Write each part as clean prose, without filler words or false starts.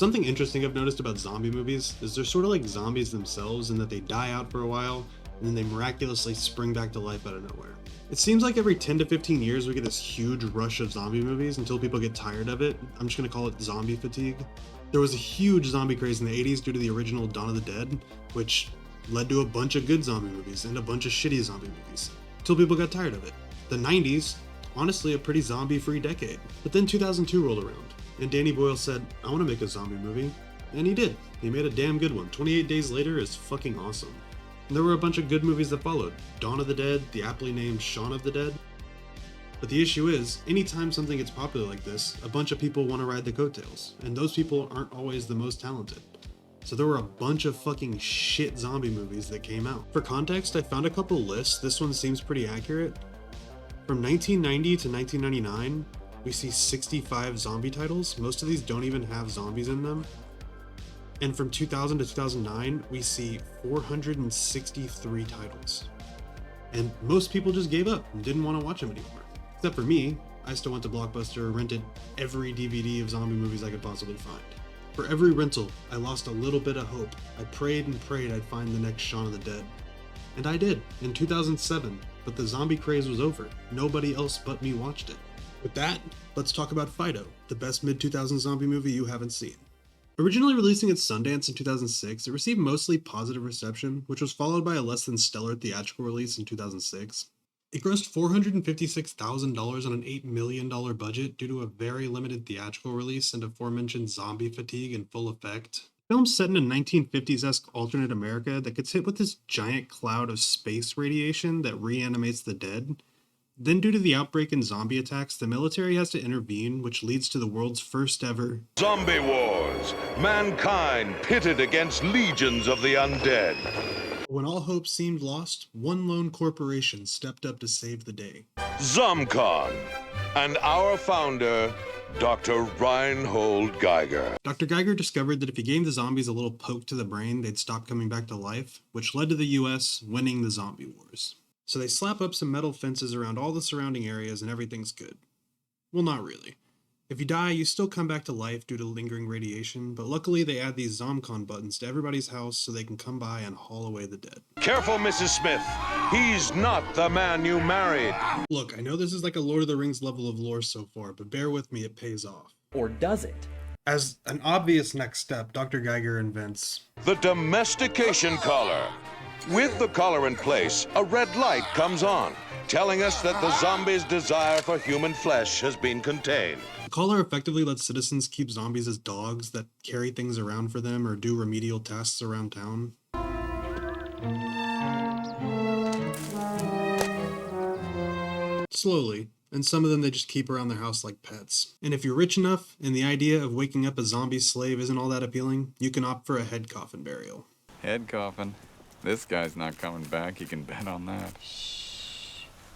Something interesting I've noticed about zombie movies is they're sort of like zombies themselves in that they die out for a while and then they miraculously spring back to life out of nowhere. It seems like every 10 to 15 years we get this huge rush of zombie movies until people get tired of it. I'm just gonna call it zombie fatigue. There was a huge zombie craze in the 80s due to the original Dawn of the Dead, which led to a bunch of good zombie movies and a bunch of shitty zombie movies, until people got tired of it. The 90s, honestly a pretty zombie-free decade. But then 2002 rolled around, and Danny Boyle said, I want to make a zombie movie. And he did. He made a damn good one. 28 Days Later is fucking awesome. And there were a bunch of good movies that followed. Dawn of the Dead, the aptly named Shaun of the Dead. But the issue is, anytime something gets popular like this, a bunch of people want to ride the coattails, and those people aren't always the most talented. So there were a bunch of fucking shit zombie movies that came out. For context, I found a couple lists. This one seems pretty accurate. From 1990 to 1999, we see 65 zombie titles. Most of these don't even have zombies in them. And from 2000 to 2009, we see 463 titles. And most people just gave up and didn't want to watch them anymore. Except for me, I still went to Blockbuster, rented every DVD of zombie movies I could possibly find. For every rental, I lost a little bit of hope. I prayed and prayed I'd find the next Shaun of the Dead. And I did, in 2007, but the zombie craze was over. Nobody else but me watched it. With that, let's talk about Fido, the best mid-2000s zombie movie you haven't seen. Originally releasing at Sundance in 2006, it received mostly positive reception, which was followed by a less than stellar theatrical release in 2006. It grossed $456,000 on an $8 million budget due to a very limited theatrical release and aforementioned zombie fatigue in full effect. The film's set in a 1950s-esque alternate America that gets hit with this giant cloud of space radiation that reanimates the dead. Then due to the outbreak in zombie attacks, the military has to intervene, which leads to the world's first ever Zombie Wars. Mankind pitted against legions of the undead. When all hope seemed lost, one lone corporation stepped up to save the day. Zomcon. And our founder, Dr. Reinhold Geiger. Dr. Geiger discovered that if he gave the zombies a little poke to the brain, they'd stop coming back to life, which led to the US winning the zombie wars. So they slap up some metal fences around all the surrounding areas and everything's good. Well, not really. If you die, you still come back to life due to lingering radiation, but luckily they add these Zomcon buttons to everybody's house so they can come by and haul away the dead. Careful, Mrs. Smith. He's not the man you married. Look, I know this is like a Lord of the Rings level of lore so far, but bear with me, it pays off. Or does it? As an obvious next step, Dr. Geiger invents The domestication collar. With the collar in place, a red light comes on, telling us that the zombies' desire for human flesh has been contained. The collar effectively lets citizens keep zombies as dogs that carry things around for them or do remedial tasks around town. Slowly, and some of them they just keep around their house like pets. And if you're rich enough, and the idea of waking up a zombie slave isn't all that appealing, you can opt for a head coffin burial. Head coffin? This guy's not coming back, you can bet on that.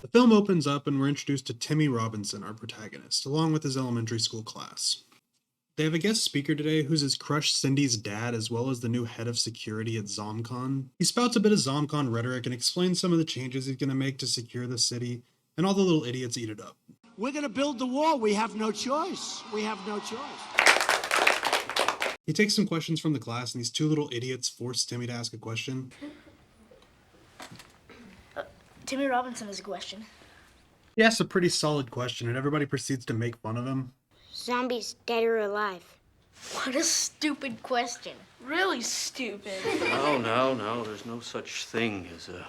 The film opens up and we're introduced to Timmy Robinson, our protagonist, along with his elementary school class. They have a guest speaker today who's his crush Cindy's dad, as well as the new head of security at Zomcon. He spouts a bit of Zomcon rhetoric and explains some of the changes he's going to make to secure the city, and all the little idiots eat it up. We're going to build the wall. We have no choice. We have no choice. He takes some questions from the class, and these two little idiots force Timmy to ask a question. Timmy Robinson has a question. He asks a pretty solid question, and everybody proceeds to make fun of him. Zombies dead or alive? What a stupid question. Really stupid. No, there's no such thing as a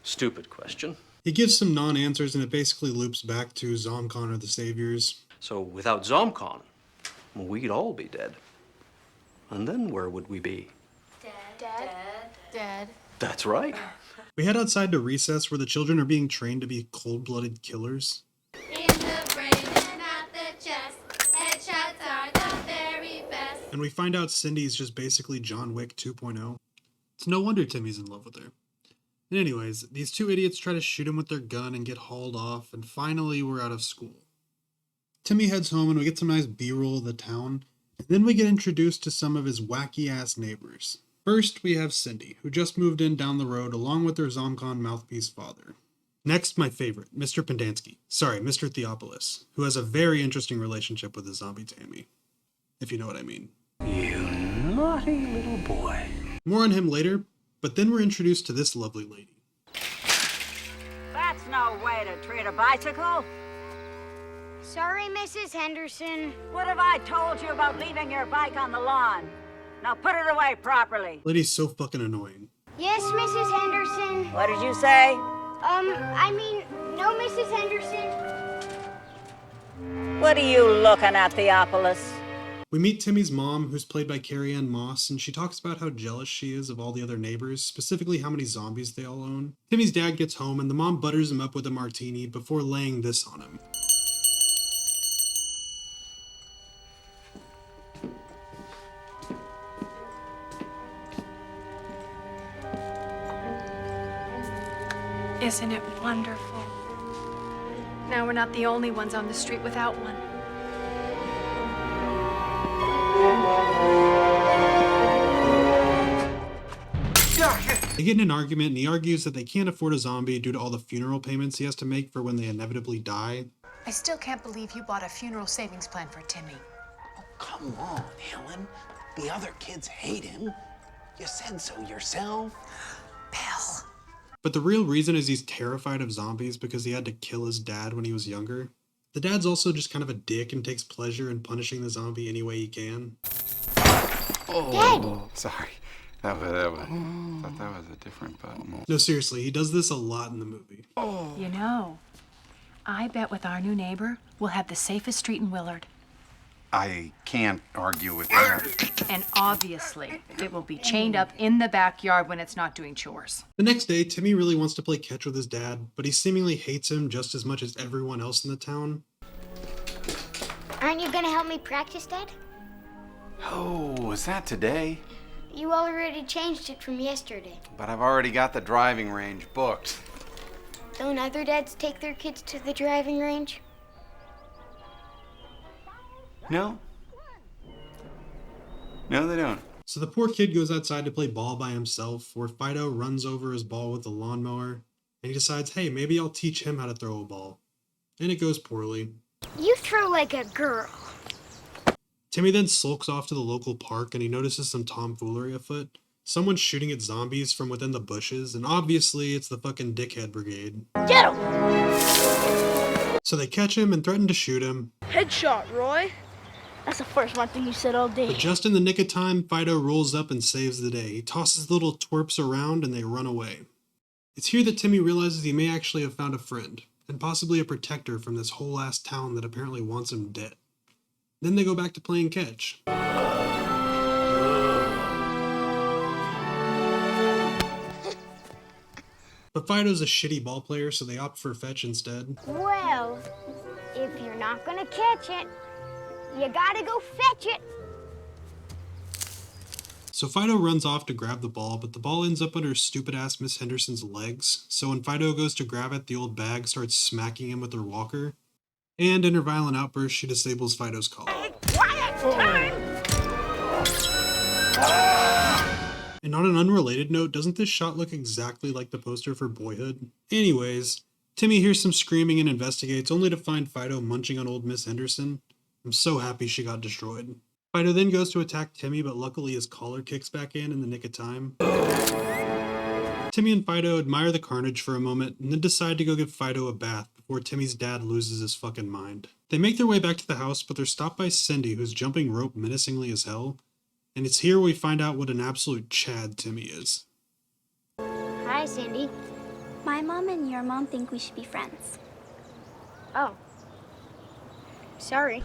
stupid question. He gives some non-answers, and it basically loops back to Zomcon are the saviors. So without Zomcon, we'd all be dead. And then where would we be? Dead. That's right. We head outside to recess where the children are being trained to be cold-blooded killers. In the brain and out the chest, headshots are the very best. And we find out Cindy's just basically John Wick 2.0. It's no wonder Timmy's in love with her. And anyways, these two idiots try to shoot him with their gun and get hauled off, and finally we're out of school. Timmy heads home and we get some nice B-roll of the town, and then we get introduced to some of his wacky-ass neighbors. First, we have Cindy, who just moved in down the road along with her Zomcon mouthpiece father. Next, my favorite, Mr. Mr. Theopolis, who has a very interesting relationship with his zombie Tammy, if you know what I mean. You naughty little boy. More on him later, but then we're introduced to this lovely lady. That's no way to treat a bicycle. Sorry, Mrs. Henderson. What have I told you about leaving your bike on the lawn? Now put it away properly. Lady's so fucking annoying. Yes, Mrs. Henderson. What did you say? No, Mrs. Henderson. What are you looking at, Theophilus? We meet Timmy's mom, who's played by Carrie Ann Moss, and she talks about how jealous she is of all the other neighbors, specifically how many zombies they all own. Timmy's dad gets home, and the mom butters him up with a martini before laying this on him. Isn't it wonderful? Now we're not the only ones on the street without one. They get in an argument, and he argues that they can't afford a zombie due to all the funeral payments he has to make for when they inevitably die. I still can't believe you bought a funeral savings plan for Timmy. Oh, come on, Helen. The other kids hate him. You said so yourself. Bill. But the real reason is he's terrified of zombies because he had to kill his dad when he was younger. The dad's also just kind of a dick and takes pleasure in punishing the zombie any way he can. Oh, sorry. That was a different button. No, seriously, he does this a lot in the movie. You know, I bet with our new neighbor, we'll have the safest street in Willard. I can't argue with that. And obviously, it will be chained up in the backyard when it's not doing chores. The next day, Timmy really wants to play catch with his dad, but he seemingly hates him just as much as everyone else in the town. Aren't you gonna help me practice, Dad? Oh, was that today? You already changed it from yesterday. But I've already got the driving range booked. Don't other dads take their kids to the driving range? No. No, they don't. So the poor kid goes outside to play ball by himself, where Fido runs over his ball with the lawnmower, and he decides, hey, maybe I'll teach him how to throw a ball. And it goes poorly. You throw like a girl. Timmy then sulks off to the local park, and he notices some tomfoolery afoot. Someone's shooting at zombies from within the bushes, and obviously it's the fucking dickhead brigade. Get him! So they catch him and threaten to shoot him. Headshot, Roy. That's the first smart thing you said all day. But just in the nick of time, Fido rolls up and saves the day. He tosses the little twerps around and they run away. It's here that Timmy realizes he may actually have found a friend, and possibly a protector from this whole ass town that apparently wants him dead. Then they go back to playing catch. But Fido's a shitty ball player, so they opt for fetch instead. Well, if you're not gonna catch it, you gotta go fetch it. So Fido runs off to grab the ball, but the ball ends up under stupid-ass Miss Henderson's legs. So when Fido goes to grab it, the old bag starts smacking him with her walker. And in her violent outburst, she disables Fido's collar. Quiet time! And on an unrelated note, doesn't this shot look exactly like the poster for Boyhood? Anyways, Timmy hears some screaming and investigates, only to find Fido munching on old Miss Henderson. I'm so happy she got destroyed. Fido then goes to attack Timmy, but luckily his collar kicks back in the nick of time. Timmy and Fido admire the carnage for a moment, and then decide to go give Fido a bath before Timmy's dad loses his fucking mind. They make their way back to the house, but they're stopped by Cindy, who's jumping rope menacingly as hell. And it's here we find out what an absolute Chad Timmy is. Hi, Cindy. My mom and your mom think we should be friends. Oh. Sorry.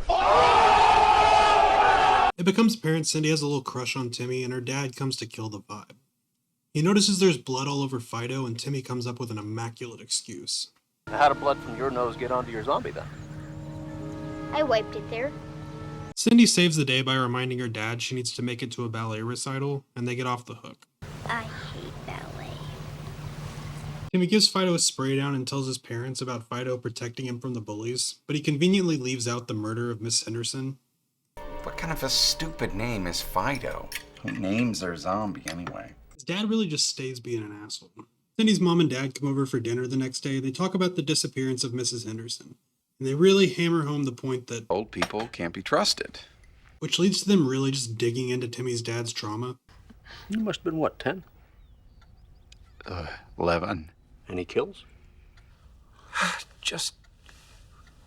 It becomes apparent Cindy has a little crush on Timmy, and her dad comes to kill the vibe. He notices there's blood all over Fido, and Timmy comes up with an immaculate excuse. How did blood from your nose get onto your zombie then? I wiped it there. Cindy saves the day by reminding her dad she needs to make it to a ballet recital, and they get off the hook. I hate ballet. Timmy gives Fido a spray down and tells his parents about Fido protecting him from the bullies, but he conveniently leaves out the murder of Miss Henderson. What kind of a stupid name is Fido? Who names their zombie anyway? His dad really just stays being an asshole. Cindy's mom and dad come over for dinner the next day. They talk about the disappearance of Mrs. Henderson, and they really hammer home the point that Old people can't be trusted. which leads to them really just digging into Timmy's dad's trauma. You must have been, what, 10? 11. Any kills? Just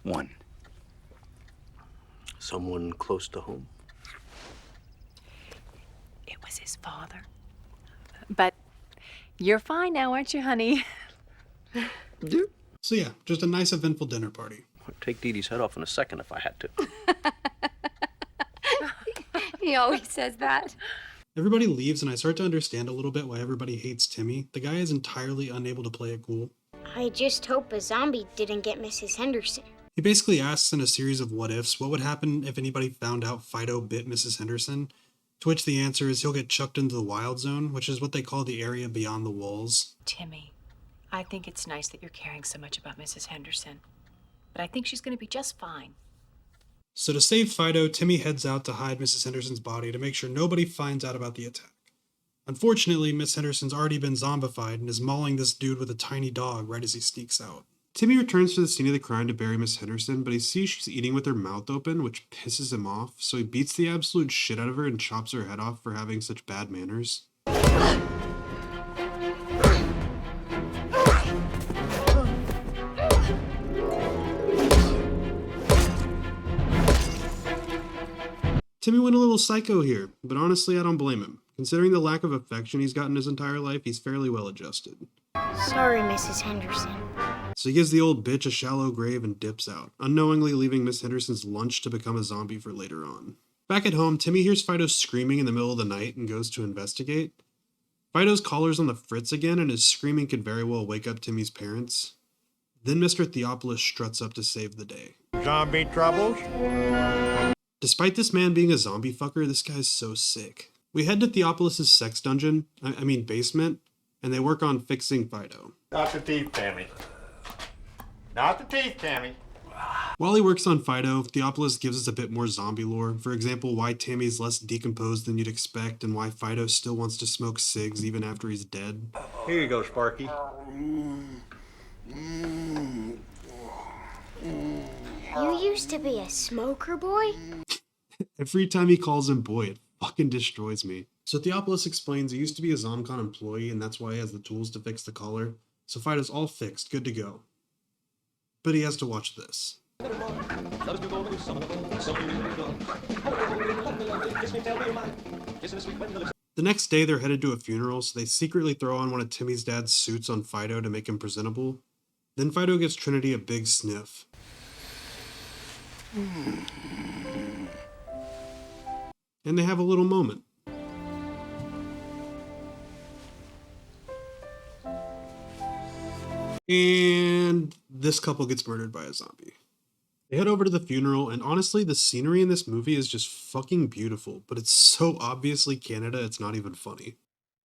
one. Someone close to home? It was his father. But you're fine now, aren't you, honey? Yeah. So yeah, just a nice eventful dinner party. I'd take Dee Dee's head off in a second if I had to. He always says that. Everybody leaves and I start to understand a little bit why everybody hates Timmy. The guy is entirely unable to play it cool. I just hope a zombie didn't get Mrs. Henderson. He basically asks in a series of what-ifs what would happen if anybody found out Fido bit Mrs. Henderson, to which the answer is he'll get chucked into the wild zone, which is what they call the area beyond the walls. Timmy, I think it's nice that you're caring so much about Mrs. Henderson, but I think she's going to be just fine. So to save Fido, Timmy heads out to hide Mrs. Henderson's body to make sure nobody finds out about the attack. Unfortunately, Miss Henderson's already been zombified and is mauling this dude with a tiny dog right as he sneaks out. Timmy returns to the scene of the crime to bury Miss Henderson, but he sees she's eating with her mouth open, which pisses him off, so he beats the absolute shit out of her and chops her head off for having such bad manners. Timmy went a little psycho here, but honestly I don't blame him. Considering the lack of affection he's gotten his entire life, he's fairly well adjusted. Sorry, Mrs. Henderson. So he gives the old bitch a shallow grave and dips out, unknowingly leaving Miss Henderson's lunch to become a zombie for later on. Back at home, Timmy hears Fido screaming in the middle of the night and goes to investigate. Fido's collar's on the fritz again and his screaming could very well wake up Timmy's parents. Then Mr. Theopolis struts up to save the day. Zombie troubles? Despite this man being a zombie fucker, this guy's so sick. We head to Theopolis' sex dungeon, basement, and they work on fixing Fido. Not the teeth, Tammy. Not the teeth, Tammy. While he works on Fido, Theopolis gives us a bit more zombie lore. For example, why Tammy's less decomposed than you'd expect, and why Fido still wants to smoke cigs even after he's dead. Here you go, Sparky. You used to be a smoker, boy? Every time he calls him boy, it fucking destroys me. So Theopolis explains he used to be a Zomcon employee, and that's why he has the tools to fix the collar. So Fido's all fixed, good to go. But he has to watch this. The next day, they're headed to a funeral, so they secretly throw on one of Timmy's dad's suits on Fido to make him presentable. Then Fido gives Trinity a big sniff. And they have a little moment. And this couple gets murdered by a zombie. They head over to the funeral, and honestly, the scenery in this movie is just fucking beautiful, but it's so obviously Canada, it's not even funny.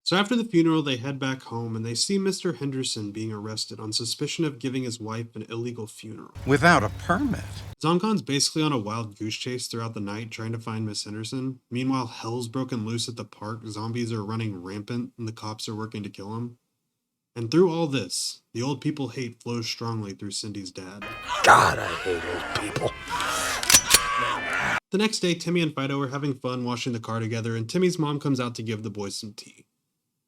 So after the funeral, they head back home, and they see Mr. Henderson being arrested on suspicion of giving his wife an illegal funeral. Without a permit. Zomcon's basically on a wild goose chase throughout the night trying to find Miss Henderson. Meanwhile, hell's broken loose at the park, zombies are running rampant, and the cops are working to kill him. And through all this, the old people hate flows strongly through Cindy's dad. God, I hate old people. The next day, Timmy and Fido are having fun washing the car together, and Timmy's mom comes out to give the boys some tea.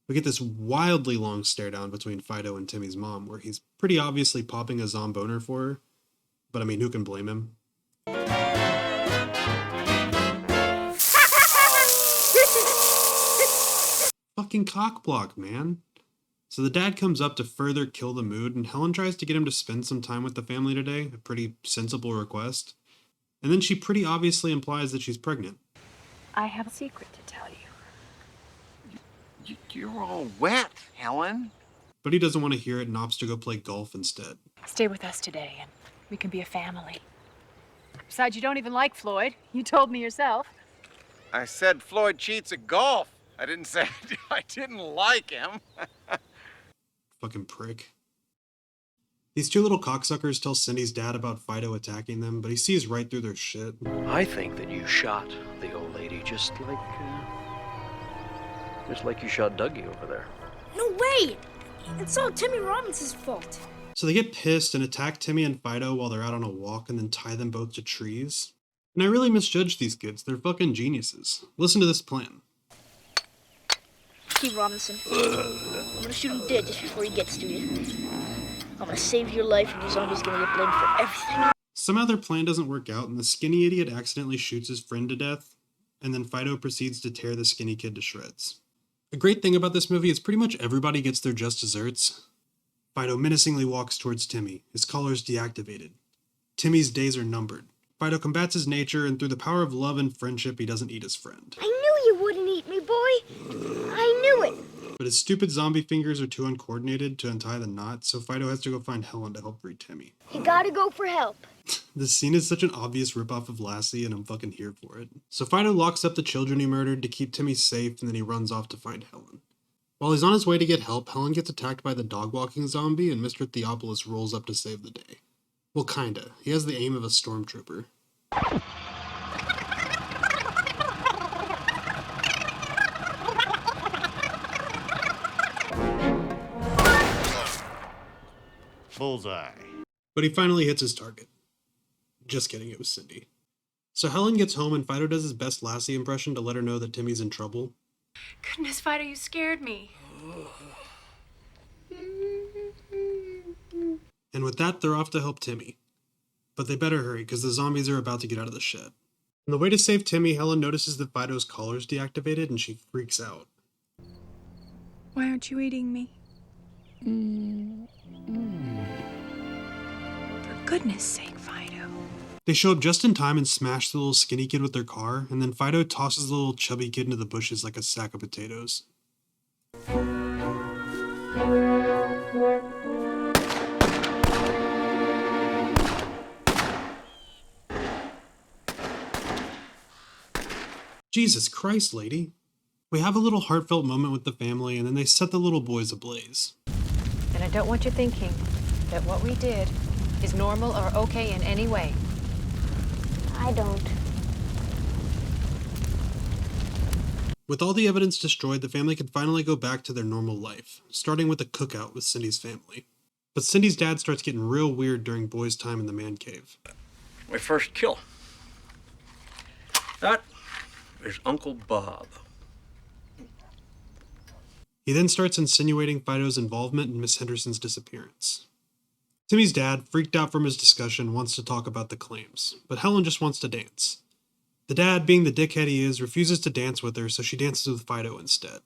We get this wildly long stare down between Fido and Timmy's mom, where he's pretty obviously popping a zomboner for her. But I mean, who can blame him? Fucking cockblock, man. So the dad comes up to further kill the mood, and Helen tries to get him to spend some time with the family today, a pretty sensible request. And then she pretty obviously implies that she's pregnant. I have a secret to tell you. You're all wet, Helen. But he doesn't want to hear it and opts to go play golf instead. Stay with us today, and we can be a family. Besides, you don't even like Floyd. You told me yourself. I said Floyd cheats at golf. I didn't say I didn't like him. Fucking prick. These two little cocksuckers tell Cindy's dad about Fido attacking them, but he sees right through their shit. I think that you shot the old lady just like you shot Dougie over there. No way! It's all Timmy Robinson's fault. So they get pissed and attack Timmy and Fido while they're out on a walk and then tie them both to trees. And I really misjudged these kids. They're fucking geniuses. Listen to this plan. Steve Robinson, I'm gonna shoot him dead just before he gets to you. I'm gonna save your life and the zombie's gonna get blamed for everything. Somehow their plan doesn't work out, and the skinny idiot accidentally shoots his friend to death, and then Fido proceeds to tear the skinny kid to shreds. A great thing about this movie is pretty much everybody gets their just desserts. Fido menacingly walks towards Timmy, his collar's deactivated. Timmy's days are numbered. Fido combats his nature, and through the power of love and friendship, he doesn't eat his friend. I knew you wouldn't eat me, boy. I knew it. But his stupid zombie fingers are too uncoordinated to untie the knot, so Fido has to go find Helen to help free Timmy. You gotta go for help. This scene is such an obvious ripoff of Lassie, and I'm fucking here for it. So Fido locks up the children he murdered to keep Timmy safe, and then he runs off to find Helen. While he's on his way to get help, Helen gets attacked by the dog-walking zombie, and Mr. Theopolis rolls up to save the day. Well, kinda. He has the aim of a stormtrooper. Bullseye. But he finally hits his target. Just kidding, it was Cindy. So Helen gets home and Fido does his best Lassie impression to let her know that Timmy's in trouble. Goodness, Fido, you scared me. And with that, they're off to help Timmy. But they better hurry, because the zombies are about to get out of the shed. On the way to save Timmy, Helen notices that Fido's collar's deactivated and she freaks out. Why aren't you eating me? For goodness sake, Fido. They show up just in time and smash the little skinny kid with their car, and then Fido tosses the little chubby kid into the bushes like a sack of potatoes. Jesus Christ, lady. We have a little heartfelt moment with the family, and then they set the little boys ablaze. And I don't want you thinking that what we did is normal or okay in any way. I don't. With all the evidence destroyed, the family can finally go back to their normal life, starting with a cookout with Cindy's family. But Cindy's dad starts getting real weird during boys' time in the man cave. My first kill. That is Uncle Bob. He then starts insinuating Fido's involvement in Miss Henderson's disappearance. Timmy's dad, freaked out from his discussion, wants to talk about the claims, but Helen just wants to dance. The dad, being the dickhead he is, refuses to dance with her, so she dances with Fido instead.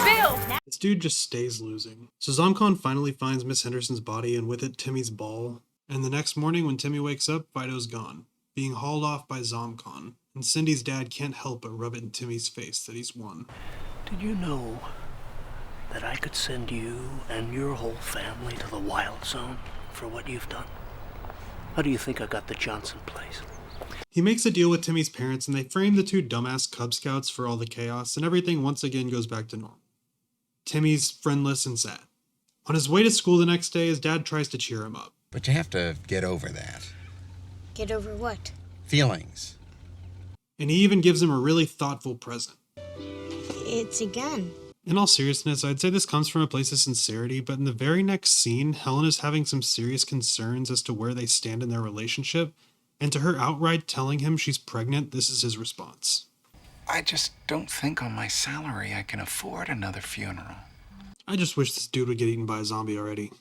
Bill! This dude just stays losing. So Zomcon finally finds Miss Henderson's body, and with it, Timmy's ball. And the next morning, when Timmy wakes up, Fido's gone, being hauled off by Zomcon. And Cindy's dad can't help but rub it in Timmy's face that he's won. Did you know that I could send you and your whole family to the Wild Zone for what you've done? How do you think I got the Johnson place? He makes a deal with Timmy's parents, and they frame the two dumbass Cub Scouts for all the chaos, and everything once again goes back to normal. Timmy's friendless and sad. On his way to school the next day, his dad tries to cheer him up. But you have to get over that. Get over what? Feelings. And he even gives him a really thoughtful present. It's a gun. In all seriousness, I'd say this comes from a place of sincerity, but in the very next scene, Helen is having some serious concerns as to where they stand in their relationship, and to her outright telling him she's pregnant, this is his response. I just don't think on my salary I can afford another funeral. I just wish this dude would get eaten by a zombie already.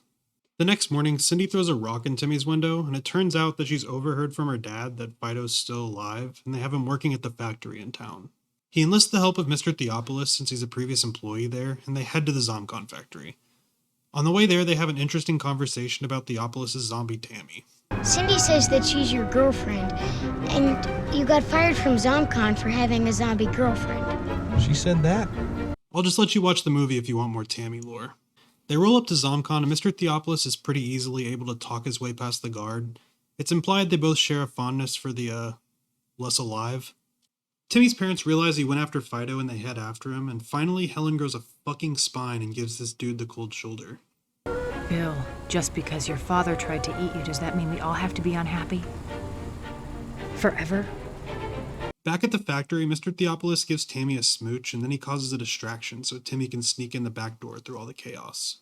The next morning, Cindy throws a rock in Timmy's window, and it turns out that she's overheard from her dad that Fido's still alive, and they have him working at the factory in town. He enlists the help of Mr. Theopolis since he's a previous employee there, and they head to the Zomcon factory. On the way there, they have an interesting conversation about Theopolis' zombie Tammy. Cindy says that she's your girlfriend, and you got fired from Zomcon for having a zombie girlfriend. She said that? I'll just let you watch the movie if you want more Tammy lore. They roll up to Zomcon, and Mr. Theopolis is pretty easily able to talk his way past the guard. It's implied they both share a fondness for the, less alive. Timmy's parents realize he went after Fido and they head after him, and finally Helen grows a fucking spine and gives this dude the cold shoulder. Bill, just because your father tried to eat you, does that mean we all have to be unhappy? Forever? Back at the factory, Mr. Theopolis gives Tammy a smooch, and then he causes a distraction so Timmy can sneak in the back door through all the chaos.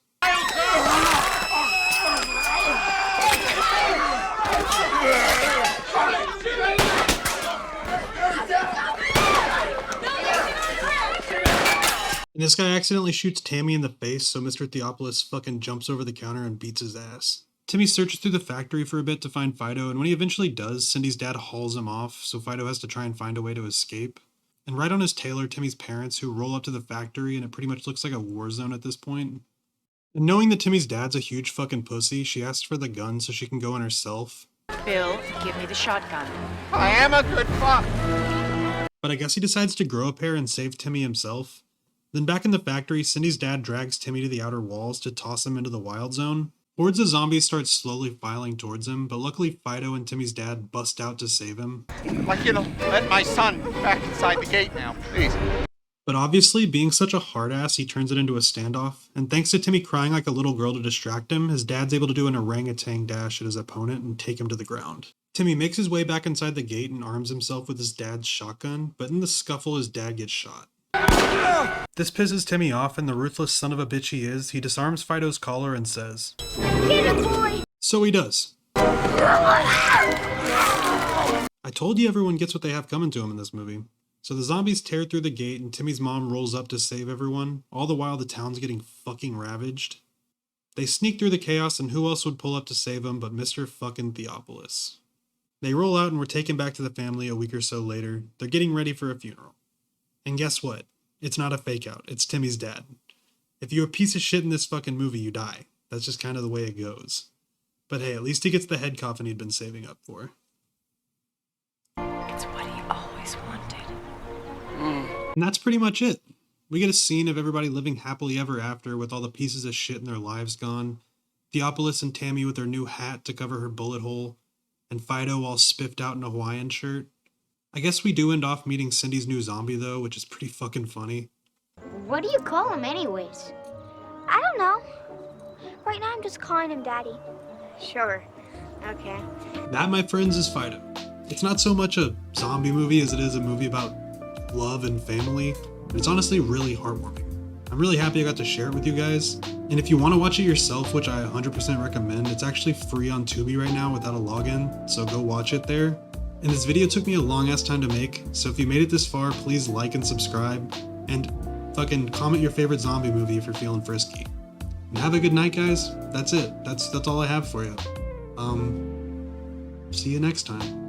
And this guy accidentally shoots Tammy in the face, so Mr. Theopolis fucking jumps over the counter and beats his ass. Timmy searches through the factory for a bit to find Fido, and when he eventually does, Cindy's dad hauls him off, so Fido has to try and find a way to escape. And right on his tail are Timmy's parents, who roll up to the factory, and it pretty much looks like a war zone at this point. And knowing that Timmy's dad's a huge fucking pussy, she asks for the gun so she can go in herself. Bill, give me the shotgun. I am a good fuck. But I guess he decides to grow a pair and save Timmy himself. Then back in the factory, Cindy's dad drags Timmy to the outer walls to toss him into the wild zone. Hordes of zombies start slowly filing towards him, but luckily Fido and Timmy's dad bust out to save him. Like, let my son back inside the gate now, please. But obviously, being such a hard ass, he turns it into a standoff, and thanks to Timmy crying like a little girl to distract him, his dad's able to do an orangutan dash at his opponent and take him to the ground. Timmy makes his way back inside the gate and arms himself with his dad's shotgun, but in the scuffle his dad gets shot. This pisses Timmy off, and the ruthless son of a bitch he is, he disarms Fido's collar and says, "Get him, boy!" So he does. I told you everyone gets what they have coming to them in this movie. So the zombies tear through the gate and Timmy's mom rolls up to save everyone, all the while the town's getting fucking ravaged. They sneak through the chaos, and who else would pull up to save them but Mr. fucking Theopolis. They roll out and we're taken back to the family a week or so later. They're getting ready for a funeral. And guess what? It's not a fake out. It's Timmy's dad. If you're a piece of shit in this fucking movie, you die. That's just kind of the way it goes. But hey, at least he gets the head coffin he'd been saving up for. It's what he always wanted. And that's pretty much it. We get a scene of everybody living happily ever after with all the pieces of shit in their lives gone. Theopolis and Tammy with their new hat to cover her bullet hole. And Fido all spiffed out in a Hawaiian shirt. I guess we do end off meeting Cindy's new zombie though, which is pretty fucking funny. What do you call him anyways? I don't know. Right now I'm just calling him Daddy. Sure. Okay. That, my friends, is Fido. It's not so much a zombie movie as it is a movie about love and family. It's honestly really heartwarming. I'm really happy I got to share it with you guys. And if you want to watch it yourself, which I 100% recommend, it's actually free on Tubi right now without a login, so go watch it there. And this video took me a long ass time to make, so if you made it this far, please like and subscribe, and fucking comment your favorite zombie movie if you're feeling frisky. And have a good night, guys. That's it. That's all I have for you. See you next time.